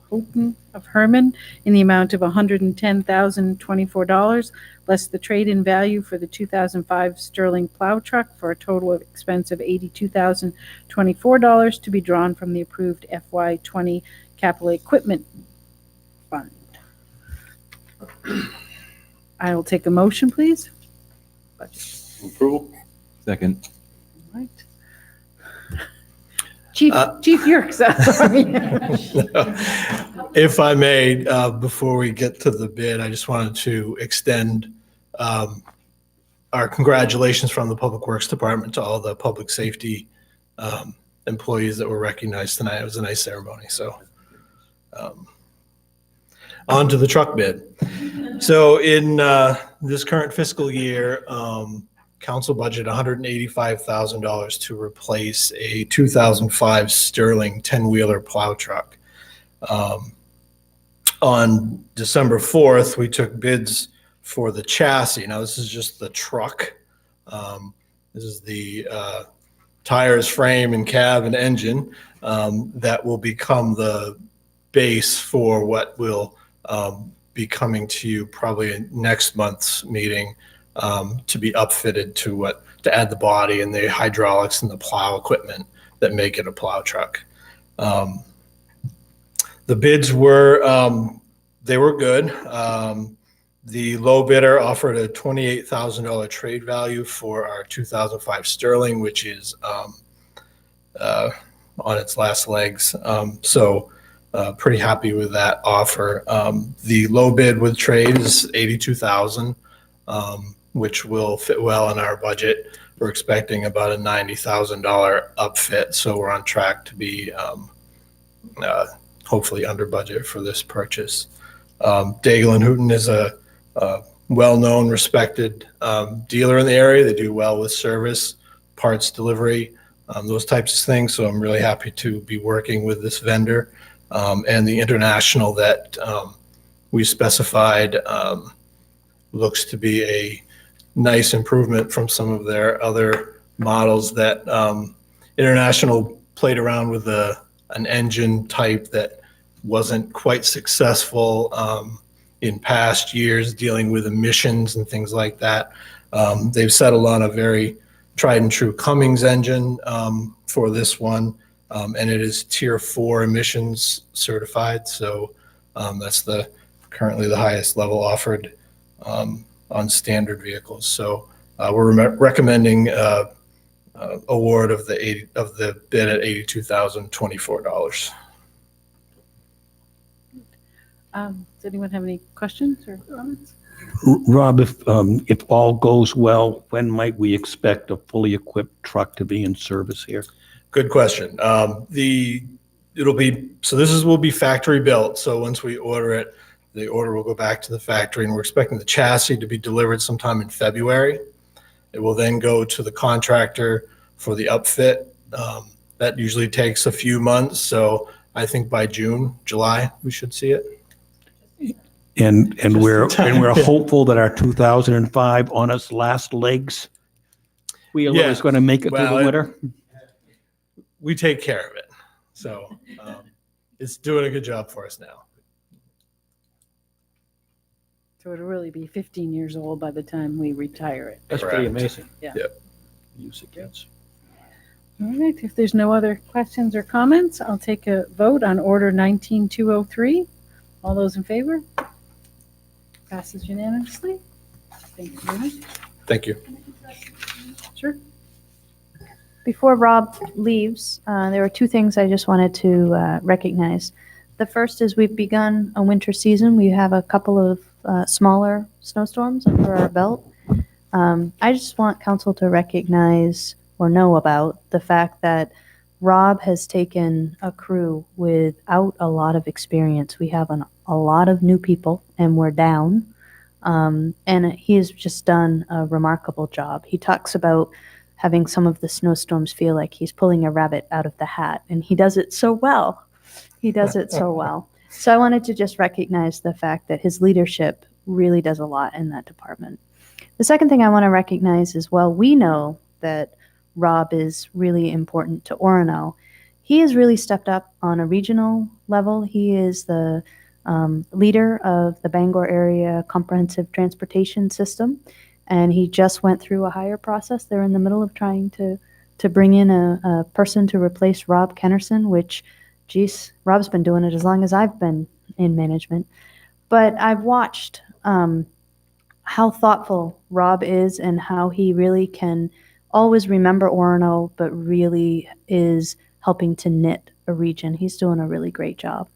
Speaker 1: Houghton of Herman in the amount of $110,024, less the trade-in value for the 2005 Sterling plow truck for a total expense of $82,024 to be drawn from the approved FY20 capital equipment fund. I will take a motion, please.
Speaker 7: Approval.
Speaker 11: Second.
Speaker 1: All right. Chief Yerkes. Sorry.
Speaker 13: If I may, before we get to the bid, I just wanted to extend our congratulations from the Public Works Department to all the public safety employees that were recognized tonight. It was a nice ceremony. So on to the truck bid. So in this current fiscal year, council budget $185,000 to replace a 2005 Sterling 10-wheeler plow truck. On December 4th, we took bids for the chassis. Now, this is just the truck. This is the tires, frame, and cab and engine that will become the base for what will be coming to you probably in next month's meeting to be upfitted to add the body and the hydraulics and the plow equipment that make it a plow truck. The bids were, they were good. The low bidder offered a $28,000 trade value for our 2005 Sterling, which is on its last legs. Pretty happy with that offer. The low bid with trade is $82,000, which will fit well in our budget. We're expecting about a $90,000 upfit, so we're on track to be hopefully under budget for this purchase. Daigle & Houghton is a well-known, respected dealer in the area. They do well with service, parts delivery, those types of things. So I'm really happy to be working with this vendor. And the international that we specified looks to be a nice improvement from some of their other models that international played around with an engine type that wasn't quite successful in past years dealing with emissions and things like that. They've settled on a very tried and true Cummins engine for this one. And it is Tier 4 emissions certified. So that's currently the highest level offered on standard vehicles. So we're recommending award of the bid at $82,024.
Speaker 1: Does anyone have any questions or comments?
Speaker 6: Rob, if all goes well, when might we expect a fully equipped truck to be in service here?
Speaker 13: Good question. Will be factory built. So once we order it, the order will go back to the factory, and we're expecting the chassis to be delivered sometime in February. It will then go to the contractor for the upfit. That usually takes a few months. So I think by July, we should see it.
Speaker 6: And we're hopeful that our 2005 on its last legs wheeler is going to make it through the winter.
Speaker 13: We take care of it. So it's doing a good job for us now.
Speaker 1: So it'll really be 15 years old by the time we retire it.
Speaker 6: That's pretty amazing.
Speaker 1: Yeah.
Speaker 13: Yep.
Speaker 6: Use it gets.
Speaker 1: All right. If there's no other questions or comments, I'll take a vote on Order 19203. All those in favor? Passes unanimously. Thank you very much.
Speaker 13: Thank you.
Speaker 1: Sure.
Speaker 10: Before Rob leaves, there were two things I just wanted to recognize. The first is we've begun a winter season. We have a couple of smaller snowstorms under our belt. I just want council to recognize or know about the fact that Rob has taken a crew without a lot of experience. We have a lot of new people, and we're down. And he has just done a remarkable job. He talks about having some of the snowstorms feel like he's pulling a rabbit out of the hat, and he does it so well. He does it so well. So I wanted to just recognize the fact that his leadership really does a lot in that department. The second thing I want to recognize is, well, we know that Rob is really important to Orono. He has really stepped up on a regional level. He is the leader of the Bangor Area Comprehensive Transportation System, and he just went through a hire process. They're in the middle of trying to bring in a person to replace Rob Kennerson, which, geez, Rob's been doing it as long as I've been in management. But I've watched how thoughtful Rob is and how he really can always remember Orono, but really is helping to knit a region. He's doing a really great job.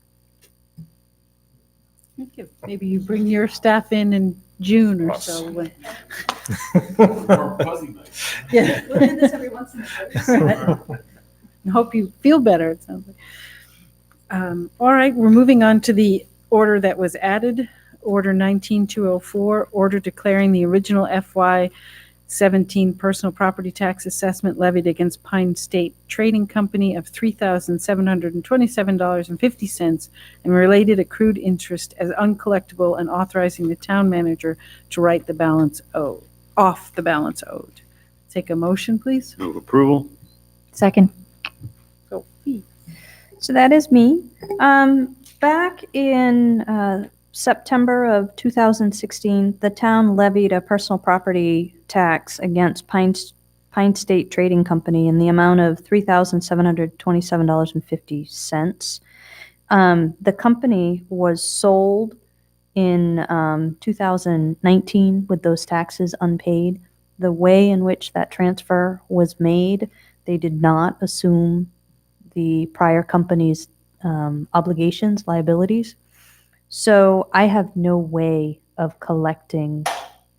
Speaker 1: Thank you. Maybe you bring your staff in and June or
Speaker 3: Us.
Speaker 1: so. When,
Speaker 11: Fuzzy nice.
Speaker 1: yeah.
Speaker 2: We'll do this every once in a while.
Speaker 1: Right. I hope you feel better, it sounds like. All right, we're moving on to the order that was added, Order 19204, order declaring the original FY 17 personal property tax assessment levied against Pine State Trading Company of $3,727.50 and related accrued interest as uncollectible and authorizing the town manager to write the balance owed, off the balance owed. Take a motion, please.
Speaker 7: Move approval.
Speaker 12: Second.
Speaker 1: Sophie.
Speaker 10: So that is me. Back in September of 2016, the town levied a personal property tax against Pine State Trading Company in the amount of $3,727.50. The company was sold in 2019 with those taxes unpaid. The way in which that transfer was made, they did not assume the prior company's obligations, liabilities. So I have no way of collecting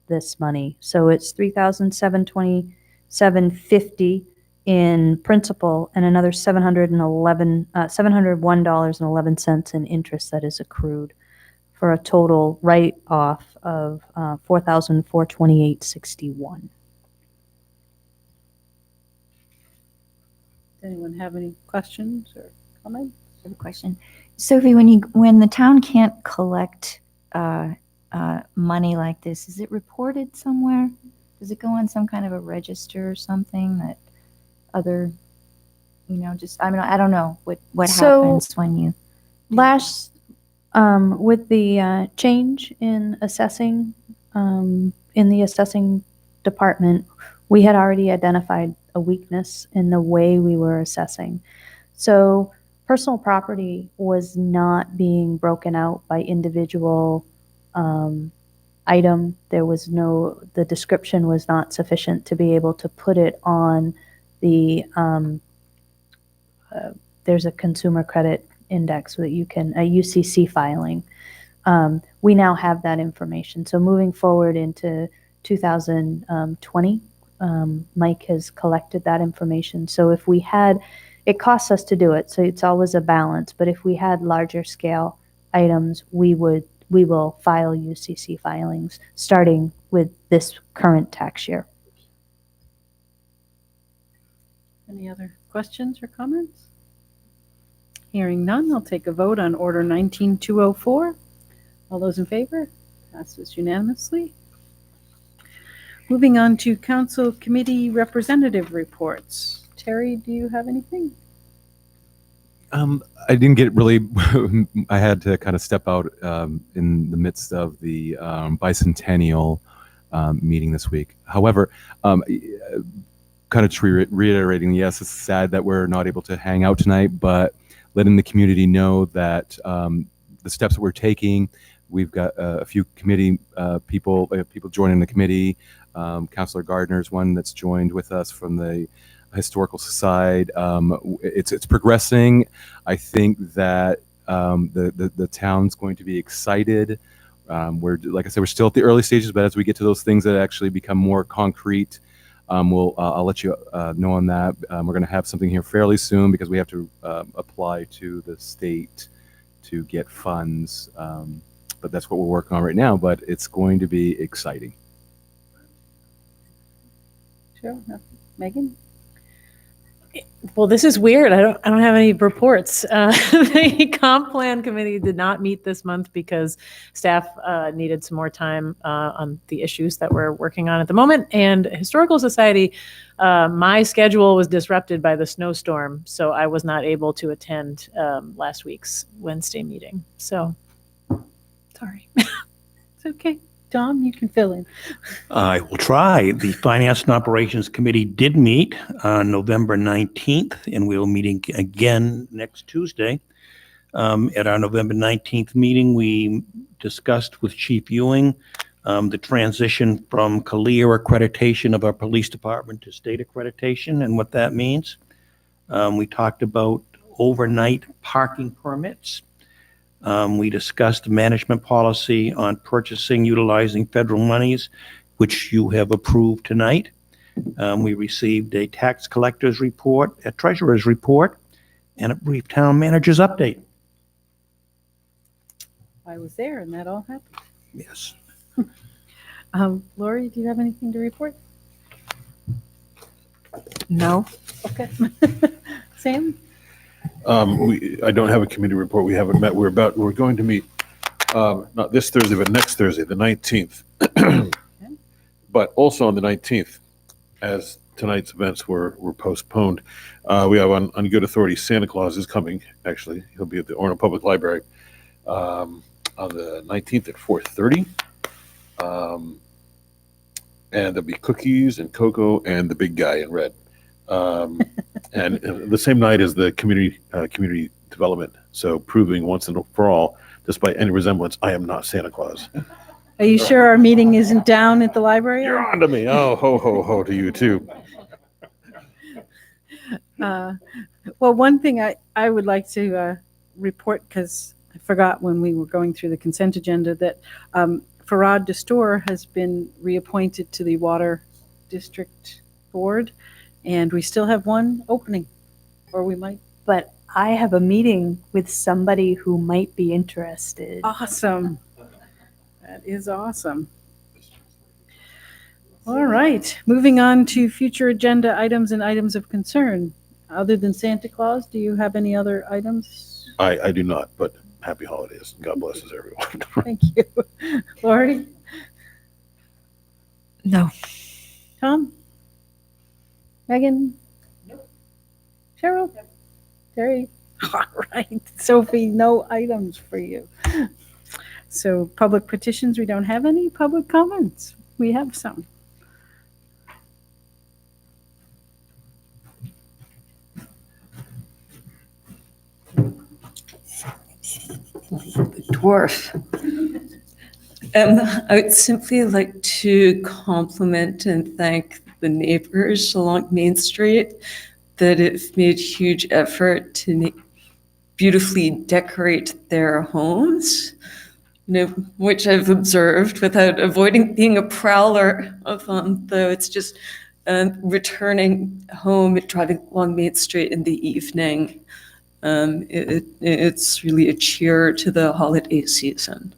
Speaker 10: this money. So it's $3,727.50 in principal and another $701.11 in interest that is accrued for a total write-off of $4,428.61.
Speaker 1: Does anyone have any questions or comments?
Speaker 12: I have a question. Sophie, when the town can't collect money like this, is it reported somewhere? Does it go on some kind of a register or something that other, just, I mean, I don't know what
Speaker 10: So,
Speaker 12: happens when you.
Speaker 10: Last, with the change in assessing, in the assessing department, we had already identified a weakness in the way we were assessing. So personal property was not being broken out by individual item. The description was not sufficient to be able to put it on the, there's a consumer credit index that you can, a UCC filing. We now have that information. So moving forward into 2020, Mike has collected that information. So if we had, it costs us to do it, so it's always a balance. But if we had larger scale items, we will file UCC filings starting with this current tax year.
Speaker 1: Any other questions or comments? Hearing none, I'll take a vote on Order 19204. All those in favor? Passes unanimously. Moving on to Council Committee Representative Reports. Terry, do you have anything?
Speaker 11: I didn't get really, I had to kind of step out in the midst of the bicentennial meeting this week. However, kind of reiterating, yes, it's sad that we're not able to hang out tonight, but letting the community know that the steps that we're taking, we've got a few committee people joining the committee. Councillor Gardner's one that's joined with us from the historical side. It's progressing. I think that the town's going to be excited. Like I said, we're still at the early stages, but as we get to those things that actually become more concrete, I'll let you know on that. We're going to have something here fairly soon because we have to apply to the state to get funds. But that's what we're working on right now, but it's going to be exciting.
Speaker 1: Sure. Megan?
Speaker 9: Well, this is weird. I don't have any reports. The comp plan committee did not meet this month because staff needed some more time on the issues that we're working on at the moment. And Historical Society, my schedule was disrupted by the snowstorm, so I was not able to attend last week's Wednesday meeting. So, sorry.
Speaker 1: It's okay. Tom, you can fill in.
Speaker 6: I will try. The Finance and Operations Committee did meet on November 19th, and we'll meet again next Tuesday. At our November 19th meeting, we discussed with Chief Ewing the transition from CALEA accreditation of our police department to state accreditation and what that means. We talked about overnight parking permits. We discussed the management policy on purchasing utilizing federal monies, which you have approved tonight. We received a tax collector's report, a treasurer's report, and a brief town manager's update.
Speaker 1: I was there and that all happened.
Speaker 6: Yes.
Speaker 1: Lori, do you have anything to report?
Speaker 8: No.
Speaker 1: Okay. Sam?
Speaker 7: I don't have a committee report. We haven't met. We're going to meet, not this Thursday, but next Thursday, the 19th. But also on the 19th, as tonight's events were postponed, we have on good authority, Santa Claus is coming, actually. He'll be at the Orono Public Library on the 19th at 4:30. And there'll be cookies and cocoa and the big guy in red. And the same night as the community development. So proving once and for all, despite any resemblance, I am not Santa Claus.
Speaker 1: Are you sure our meeting isn't down at the library?
Speaker 7: You're on to me. Oh, ho, ho, ho to you too.
Speaker 1: Well, one thing I would like to report, because I forgot when we were going through the consent agenda, that Farad Dastor has been reappointed to the Water District Board, and we still have one opening, or we might.
Speaker 10: But I have a meeting with somebody who might be interested.
Speaker 1: Awesome. That is awesome. All right, moving on to future agenda items and items of concern. Other than Santa Claus, do you have any other items?
Speaker 7: I do not, but happy holidays. God blesses everyone.
Speaker 1: Thank you. Lori?
Speaker 8: No.
Speaker 1: Tom? Megan? Cheryl? Terry? All right. Sophie, no items for you. So public petitions, we don't have any. Public comments, we have some.
Speaker 14: The dwarf. I would simply like to compliment and thank the neighbors along Main Street that have made huge effort to beautifully decorate their homes, which I've observed without avoiding being a prowler of them, though it's just returning home, driving along Main Street in the evening. It's really a cheer to the holiday season.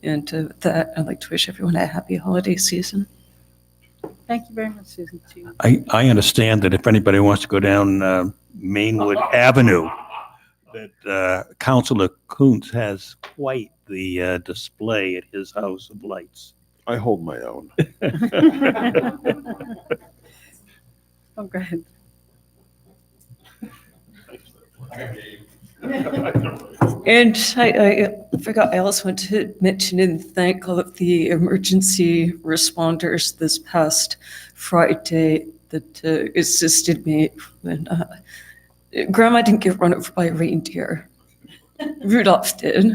Speaker 14: And with that, I'd like to wish everyone a happy holiday season.
Speaker 1: Thank you very much, Susan.
Speaker 6: I understand that if anybody wants to go down Mainwood Avenue, that Councilor Kuntz has quite the display at his house of lights.
Speaker 7: I hold my own.
Speaker 1: Oh, go ahead.
Speaker 14: And I forgot, I also want to mention and thank all of the emergency responders this past Friday that assisted me when Grandma didn't get run over by a reindeer. Rudolph did.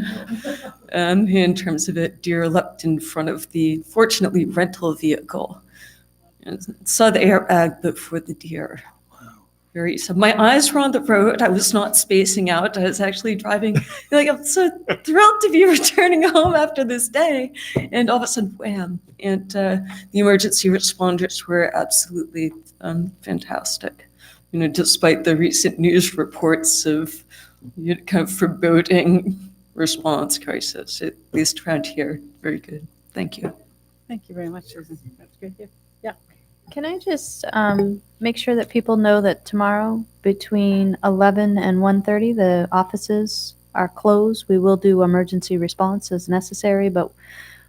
Speaker 14: In terms of it, deer leapt in front of the, fortunately, rental vehicle. And saw the airbag before the deer. So my eyes were on the road. I was not spacing out. I was actually driving. Like, I'm so thrilled to be returning home after this day. And all of a sudden, wham. And the emergency responders were absolutely fantastic. Despite the recent news reports of kind of foreboding response crisis, at least around here, very good. Thank you.
Speaker 1: Thank you very much, Susan. That's good. Yeah.
Speaker 10: Can I just make sure that people know that tomorrow between 11 and 1:30, the offices are closed. We will do emergency response as necessary, but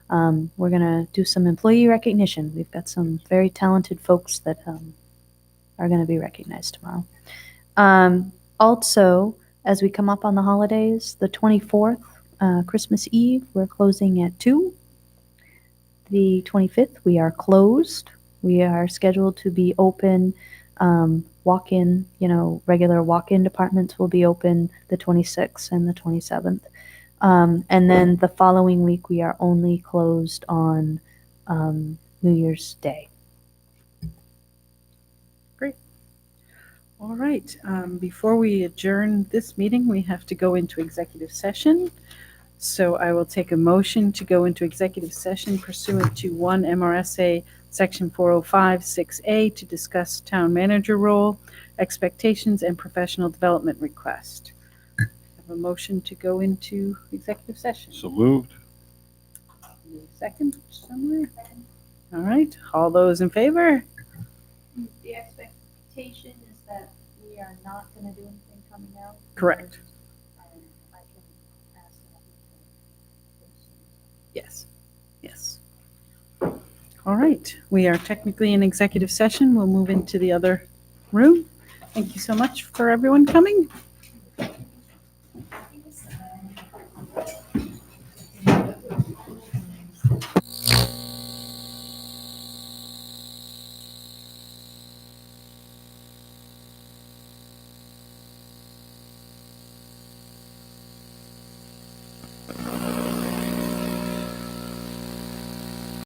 Speaker 10: we're going to do some employee recognition. We've got some very talented folks that are going to be recognized tomorrow. Also, as we come up on the holidays, the 24th, Christmas Eve, we're closing at 2. The 25th, we are closed. We are scheduled to be open, walk-in, regular walk-in departments will be open the 26th and the 27th. And then the following week, we are only closed on New Year's Day.
Speaker 1: Great. All right. Before we adjourn this meeting, we have to go into executive session. So I will take a motion to go into executive session pursuant to 1 MRSA Section 405-6A to discuss town manager role, expectations, and professional development request. I have a motion to go into executive session.
Speaker 7: So moved.
Speaker 1: Second somewhere? All right, all those in favor?
Speaker 10: The expectation is that we are not going to do anything coming out.
Speaker 1: Correct.
Speaker 10: And I can ask them to.
Speaker 1: Yes, yes. All right, we are technically in executive session. We'll move into the other room. Thank you so much for everyone coming.